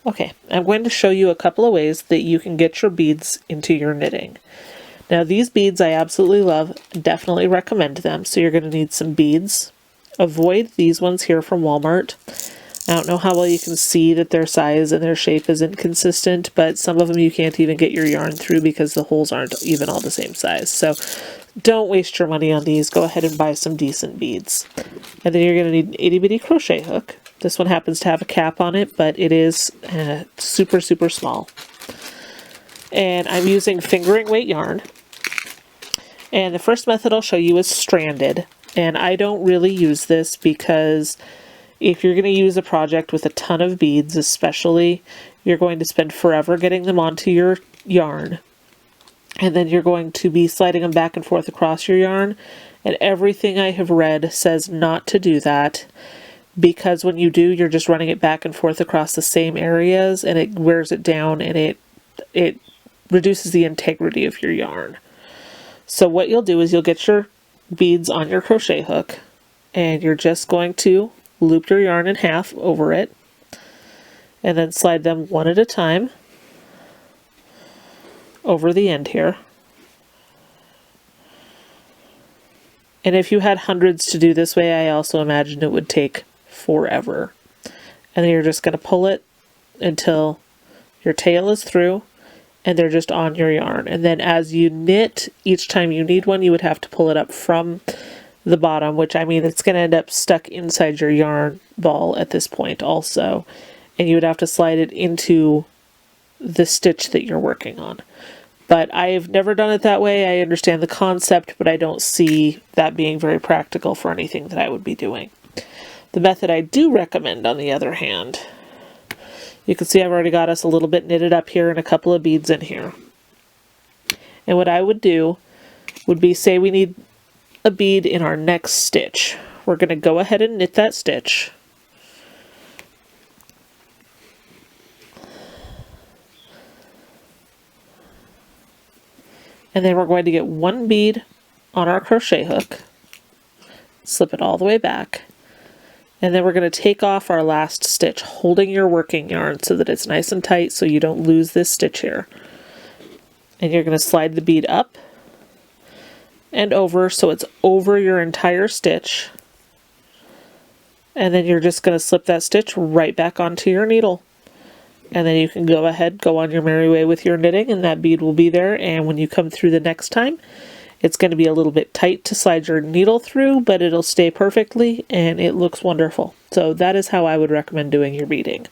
Okay, I'm going to show you a couple of ways that you can get your beads into your knitting. Now these beads I absolutely love, definitely recommend them. So you're going to need some beads. Avoid these ones here from Walmart. I don't know how well you can see that their size and their shape is inconsistent, but some of them you can't even get your yarn through because the holes aren't even all the same size. So don't waste your money on these. Go ahead and buy some decent beads. And then you're going to need an itty bitty crochet hook. This one happens to have a cap on it, but it is super, super small. And I'm using fingering weight yarn. And the first method I'll show you is stranded. And I don't really use this because if you're going to use a project with a ton of beads, especially, you're going to spend forever getting them onto your yarn. And then you're going to be sliding them back and forth across your yarn. And everything I have read says not to do that, because when you do, you're just running it back and forth across the same areas, and it wears it down, and it reduces the integrity of your yarn. So what you'll do is you'll get your beads on your crochet hook, and you're just going to loop your yarn in half over it, and then slide them one at a time over the end here. And if you had hundreds to do this way, I also imagine it would take forever. And then you're just going to pull it until your tail is through and they're just on your yarn. And then as you knit, each time you need one, you would have to pull it up from the bottom, which, I mean, it's going to end up stuck inside your yarn ball at this point also. And you would have to slide it into the stitch that you're working on. But I've never done it that way. I understand the concept, but I don't see that being very practical for anything that I would be doing. The method I do recommend, on the other hand, you can see I've already got us a little bit knitted up here and a couple of beads in here. And what I would do would be, say we need a bead in our next stitch. We're going to go ahead and knit that stitch. And then we're going to get one bead on our crochet hook, slip it all the way back, and then we're going to take off our last stitch, holding your working yarn so that it's nice and tight so you don't lose this stitch here. And you're going to slide the bead up and over so it's over your entire stitch. And then you're just going to slip that stitch right back onto your needle. And then you can go ahead, go on your merry way with your knitting, and that bead will be there. And when you come through the next time, it's going to be a little bit tight to slide your needle through, but it'll stay perfectly and it looks wonderful. So that is how I would recommend doing your beading.